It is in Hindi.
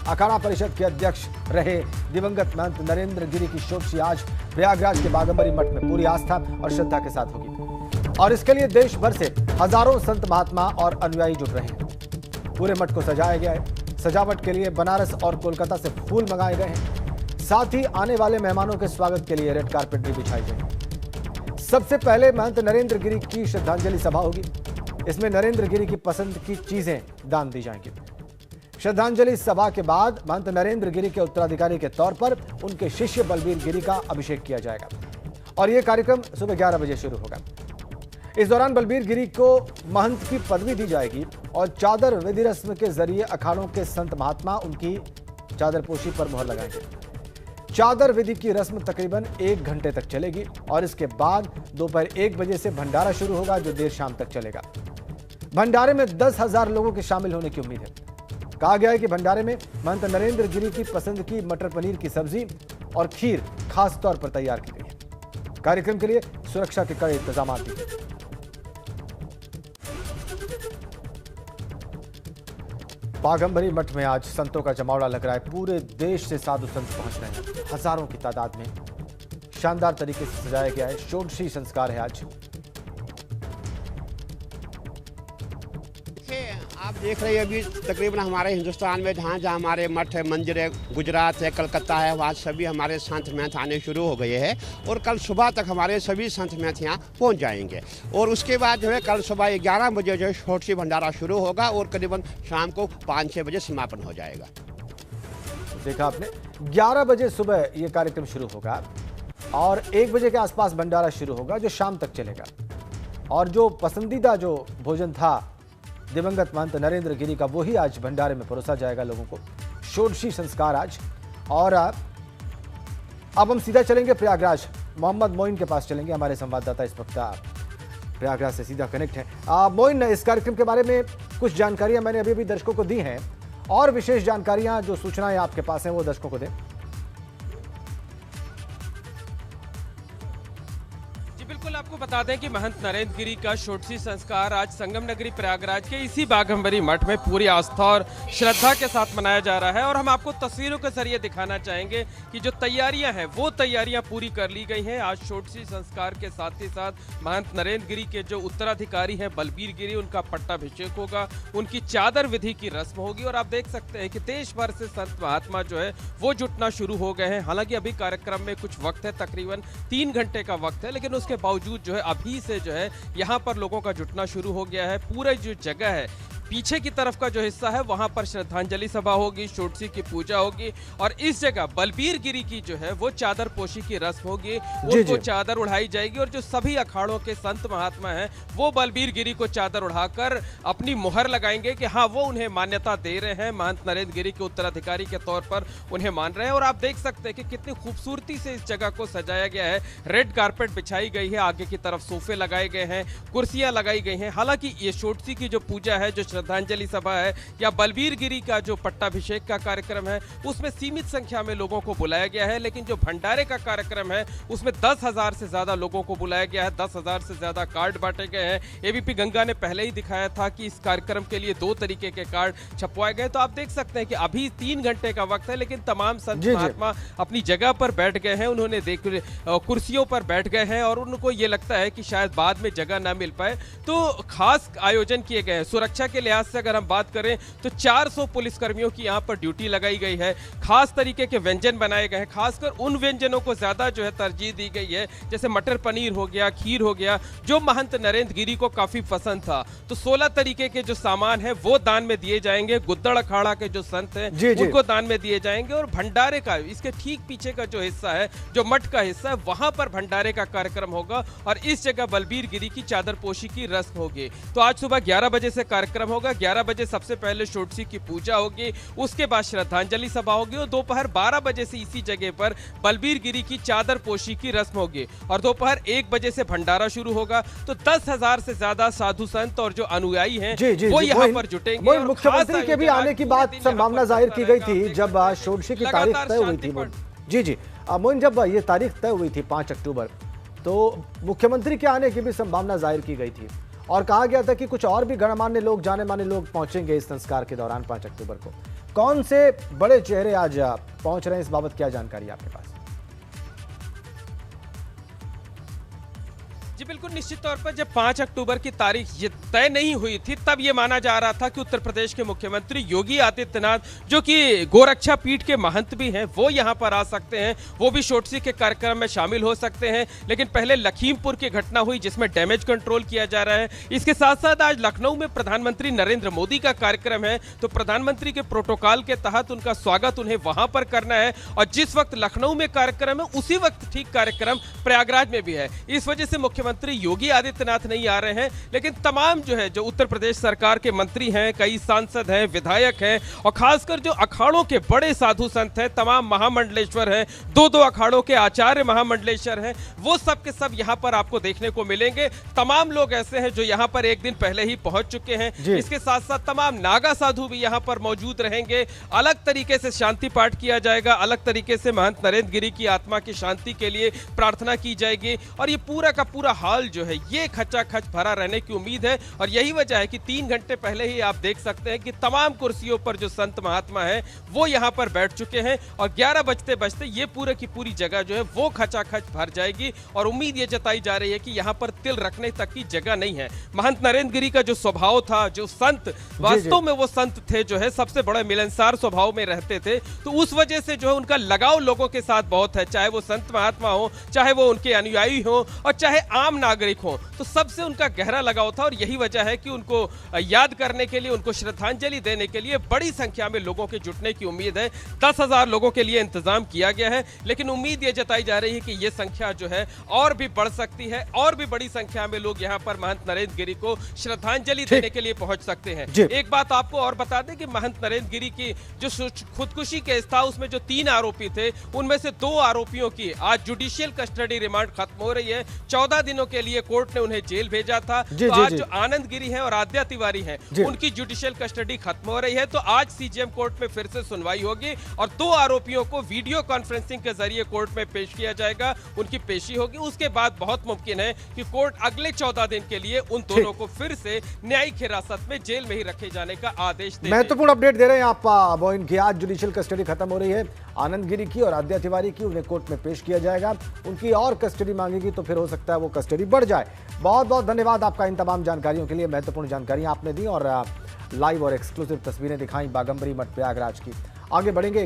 अखाड़ा परिषद के अध्यक्ष रहे दिवंगत महंत नरेंद्र गिरी की षोडशी आज प्रयागराज के बाघंबरी मठ में पूरी आस्था और श्रद्धा के साथ होगी और इसके लिए देश भर से हजारों संत महात्मा और अनुयायी जुट रहे हैं। पूरे मठ को सजाया गया है। सजावट के लिए बनारस और कोलकाता से फूल मंगाए गए हैं। साथ ही आने वाले मेहमानों के स्वागत के लिए रेड कारपेट भी बिछाई गई। सबसे पहले महंत नरेंद्र गिरी की श्रद्धांजलि सभा होगी। इसमें नरेंद्र गिरी की पसंद की चीजें दान दी जाएंगी। श्रद्धांजलि सभा के बाद महंत नरेंद्र गिरी के उत्तराधिकारी के तौर पर उनके शिष्य बलबीर गिरी का अभिषेक किया जाएगा और यह कार्यक्रम सुबह 11 बजे शुरू होगा। इस दौरान बलबीर गिरी को महंत की पदवी दी जाएगी और चादर विधि रस्म के जरिए अखाड़ों के संत महात्मा उनकी चादरपोशी पर मुहर लगाएंगे। चादर विधि की रस्म तकरीबन 1 घंटे तक चलेगी और इसके बाद दोपहर 1 बजे से भंडारा शुरू होगा जो देर शाम तक चलेगा। भंडारे में 10,000 लोगों के शामिल होने की उम्मीद है। कहा गया है कि भंडारे में महंत नरेंद्र गिरी की पसंद की मटर पनीर की सब्जी और खीर खास तौर पर तैयार की गई है। कार्यक्रम के लिए सुरक्षा के कड़े इंतजाम किए गए। बाघंबरी मठ में आज संतों का जमावड़ा लग रहा है। पूरे देश से साधु संत पहुंच रहे हैं, हजारों की तादाद में। शानदार तरीके से सजाया गया है। षोडशी संस्कार है आज। आप देख रहे हैं अभी तकरीबन हमारे हिंदुस्तान में जहाँ जहाँ हमारे मठ है, मंदिर है, गुजरात है, कलकत्ता है, वहाँ सभी हमारे संत महंत आने शुरू हो गए हैं और कल सुबह तक हमारे सभी संत महंत यहाँ पहुँच जाएंगे और उसके बाद जो है कल सुबह 11 बजे जो है षोडशी भंडारा शुरू होगा और करीबन शाम को 5-6 बजे समापन हो जाएगा। देखा आपने, 11 बजे सुबह ये कार्यक्रम शुरू होगा और 1 बजे के आसपास भंडारा शुरू होगा जो शाम तक चलेगा। और जो पसंदीदा जो भोजन था दिवंगत महंत नरेंद्र गिरी का, वही आज भंडारे में परोसा जाएगा लोगों को। षोडशी संस्कार आज। और अब हम सीधा चलेंगे प्रयागराज। मोहम्मद मोइन के पास चलेंगे। हमारे संवाददाता इस वक्त प्रयागराज से सीधा कनेक्ट है। मोइन, इस कार्यक्रम के बारे में कुछ जानकारियां मैंने अभी दर्शकों को दी हैं और विशेष जानकारियां जो सूचनाएं आपके पास हैं वो दर्शकों को दें। बिल्कुल, आपको बता दें कि महंत नरेंद्र गिरी का षोडशी संस्कार आज संगम नगरी प्रयागराज के इसी बाघंबरी मठ में पूरी आस्था और श्रद्धा के साथ मनाया जा रहा है और हम आपको तस्वीरों के जरिए दिखाना चाहेंगे कि जो तैयारियां हैं वो तैयारियां पूरी कर ली गई हैं। आज षोडशी संस्कार के साथ ही साथ महंत नरेंद्र गिरी के जो उत्तराधिकारी हैं बलबीर गिरी, उनका पट्टाभिषेक होगा, उनकी चादर विधि की रस्म होगी और आप देख सकते हैं कि देश भर से संत महात्मा जो है वो जुटना शुरू हो गए हैं। हालांकि अभी कार्यक्रम में कुछ वक्त है, तकरीबन 3 घंटे का वक्त है, लेकिन उसके बावजूद जो है अभी से जो है यहाँ पर लोगों का जुटना शुरू हो गया है। पूरे जो जगह है पीछे की तरफ का जो हिस्सा है वहां पर श्रद्धांजलि सभा होगी, षोडशी की पूजा होगी और इस जगह बलबीर गिरी की जो है वो चादर पोशी की रस्म होगी। उनको चादर उड़ाई जाएगी और जो सभी अखाड़ों के संत महात्मा हैं वो बलबीर गिरी को चादर उड़ाकर अपनी मुहर लगाएंगे कि हाँ वो उन्हें मान्यता दे रहे हैं, महंत नरेंद्र गिरी के उत्तराधिकारी के तौर पर उन्हें मान रहे हैं। और आप देख सकते हैं कि कितनी खूबसूरती से इस जगह को सजाया गया है। रेड कारपेट बिछाई गई है, आगे की तरफ सोफे लगाए गए हैं, कुर्सियां लगाई गई हैं। हालांकि ये षोडशी की जो पूजा है, जो श्रद्धांजलि सभा है या बलबीर गिरी का जो पट्टाभिषेक का कार्यक्रम है उसमें सीमित संख्या में लोगों को बुलाया गया है, लेकिन जो भंडारे का कार्यक्रम है उसमें 10,000 से ज्यादा लोगों को बुलाया गया है। 10,000 से ज्यादा कार्ड बांटे गए हैं। एबीपी गंगा ने पहले ही दिखाया था कि इस कार्यक्रम के लिए 2 तरीके के कार्ड छपवाए गए। तो आप देख सकते हैं कि अभी 3 घंटे का वक्त है, लेकिन तमाम संत महात्मा अपनी जगह पर बैठ गए हैं। उन्होंने कुर्सियों पर बैठ गए हैं और उनको ये लगता है कि शायद बाद में जगह ना मिल पाए, तो खास आयोजन किए गए हैं। सुरक्षा के लिहाज से अगर हम बात करें तो 400 पुलिसकर्मियों की यहां पर ड्यूटी लगाई गई है। खास तरीके के व्यंजन बनाए गए हैं, खासकर उन व्यंजनों को ज्यादा जो है तरजीह दी गई है, जैसे मटर पनीर हो गया, खीर हो गया, जो महंत नरेंद्र गिरी को काफी पसंद था। तो 16 तरीके के जो सामान है वो दान में दिए जाएंगे। गुद्दड़ अखाड़ा के जो संत हैं उनको दान में दिए जाएंगे और भंडारे का इसके ठीक पीछे का जो हिस्सा है, जो मठ का हिस्सा है, वहां पर भंडारे का कार्यक्रम होगा और इस जगह बलबीर गिरी की चादरपोशी की रस्म होगी। तो आज सुबह 11 बजे से कार्यक्रम होगा। 11 बजे सबसे पहले षोडशी की पूजा होगी, उसके बाद श्रद्धांजलि सभा होगी और दोपहर 12 बजे से इसी जगह पर बलबीर गिरी की चादर पोशी की रस्म होगी और दोपहर 1 बजे से भंडारा शुरू होगा। तो 10,000 से ज्यादा साधु संत और जो अनुयायी हैं वो यहाँ पर जुटेंगे। मुख्यमंत्री के भी आने की बात संभावना जाहिर की गई थी जब षोडशी की तारीख तय हुई थी। जी मोइन, जब ये तारीख तय हुई थी 5 अक्टूबर, तो मुख्यमंत्री के आने की भी संभावना जाहिर की गई थी और कहा गया था कि कुछ और भी गणमान्य लोग, जाने माने लोग पहुंचेंगे इस संस्कार के दौरान 5 अक्टूबर को। कौन से बड़े चेहरे आज पहुंच रहे हैं, इस बाबत क्या जानकारी है आपके पास? जी बिल्कुल, निश्चित तौर पर जब 5 अक्टूबर की तारीख ये तय नहीं हुई थी तब ये माना जा रहा था कि उत्तर प्रदेश के मुख्यमंत्री योगी आदित्यनाथ, जो कि गोरक्षा पीठ के महंत भी हैं, वो यहाँ पर आ सकते हैं, वो भी शोटसी के कार्यक्रम में शामिल हो सकते हैं। लेकिन पहले लखीमपुर की घटना हुई जिसमें डैमेज कंट्रोल किया जा रहा है। इसके साथ साथ आज लखनऊ में प्रधानमंत्री नरेंद्र मोदी का कार्यक्रम है, तो प्रधानमंत्री के प्रोटोकॉल के तहत उनका स्वागत उन्हें वहां पर करना है। और जिस वक्त लखनऊ में कार्यक्रम है उसी वक्त ठीक कार्यक्रम प्रयागराज में भी है। इस वजह से मुख्यमंत्री योगी आदित्यनाथ नहीं आ रहे हैं, लेकिन तमाम जो उत्तर प्रदेश सरकार के मंत्री हैं, कई सांसद हैं, विधायक हैं, और खासकर जो अखाड़ों के बड़े साधु संत हैं, तमाम महामंडलेश्वर हैं, दो अखाड़ों के आचार्य महामंडलेश्वर हैं, वो सब के सब यहां पर आपको देखने को मिलेंगे। तमाम लोग ऐसे हैं जो यहां पर एक दिन पहले ही पहुंच चुके हैं। इसके साथ साथ तमाम नागा साधु भी यहां पर मौजूद रहेंगे। अलग तरीके से शांति पाठ किया जाएगा, अलग तरीके से महंत नरेंद्र गिरी की आत्मा की शांति के लिए प्रार्थना की जाएगी। और ये पूरा का पूरा हाल जो है ये खचाखच भरा रहने की उम्मीद है। और यही वजह है कि 3 घंटे पहले ही आप देख सकते हैं कि तमाम कुर्सियों पर जो संत महात्मा है वो यहां पर बैठ चुके हैं। और 11 बजते बजते ये पूरे की पूरी जगह जो है वो खचाखच भर जाएगी। और उम्मीद ये जताई जा रही है कि यहां पर तिल रखने तक की जगह नहीं है। महंत नरेंद्र गिरी का जो स्वभाव था, जो संत वास्तव में वो संत थे जो है सबसे बड़ा मिलनसार स्वभाव में रहते थे, तो उस वजह से जो है उनका लगाव लोगों के साथ बहुत है, चाहे वो संत महात्मा हो, चाहे वो उनके अनुयायी हो, और चाहे आम नागरिक हो, तो सबसे उनका गहरा लगाव था। और यही वजह है कि उनको याद करने के लिए, उनको श्रद्धांजलि देने के लिए बड़ी संख्या में लोगों के जुटने की उम्मीद है। 10,000 लोगों के लिए इंतजाम किया गया है, लेकिन उम्मीद ये जताई जा रही है कि ये संख्या जो है और भी बढ़ सकती है, और भी बड़ी संख्या में लोग यहाँ पर महंत नरेंद्र गिरी को श्रद्धांजलि देने के लिए पहुंच सकते हैं। एक बात आपको और बता दें कि महंत नरेंद्र गिरी की जो खुदकुशी केस था उसमें जो 3 आरोपी थे, उनमें से 2 आरोपियों की आज जुडिशियल कस्टडी रिमांड खत्म हो रही है। 14 दिनों के लिए कोर्ट ने उन्हें जेल भेजा था। तो आज जो आनंद गिरी हैं और आद्या तिवारी हैं, उनकी जुडिशियल कस्टडी खत्म हो रही है। तो आज सीजेएम कोर्ट में फिर से सुनवाई होगी और 2 आरोपियों को वीडियो कॉन्फ्रेंसिंग के जरिए कोर्ट में पेश किया जाएगा, उनकी पेशी होगी। उसके बाद बहुत मुमकिन है कि कोर्ट अगले 14 दिन के लिए उन दोनों को फिर से न्यायिक हिरासत में जेल में ही रखे जाने का आदेश दे। महत्वपूर्ण अपडेट दे रहे हैं आप। वो इनकी आज जुडिशियल कस्टडी खत्म हो रही है, आनंद गिरी की और आद्या तिवारी की, उन्हें कोर्ट में पेश किया जाएगा। उनकी और कस्टडी मांगेगी तो फिर हो सकता है वो कस्टडी बढ़ जाए। बहुत बहुत धन्यवाद आपका इन तमाम जानकारियों के लिए। महत्वपूर्ण जानकारियां आपने दी और लाइव और एक्सक्लूसिव तस्वीरें दिखाई बागंबरी मठ प्रयागराज की। आगे बढ़ेंगे।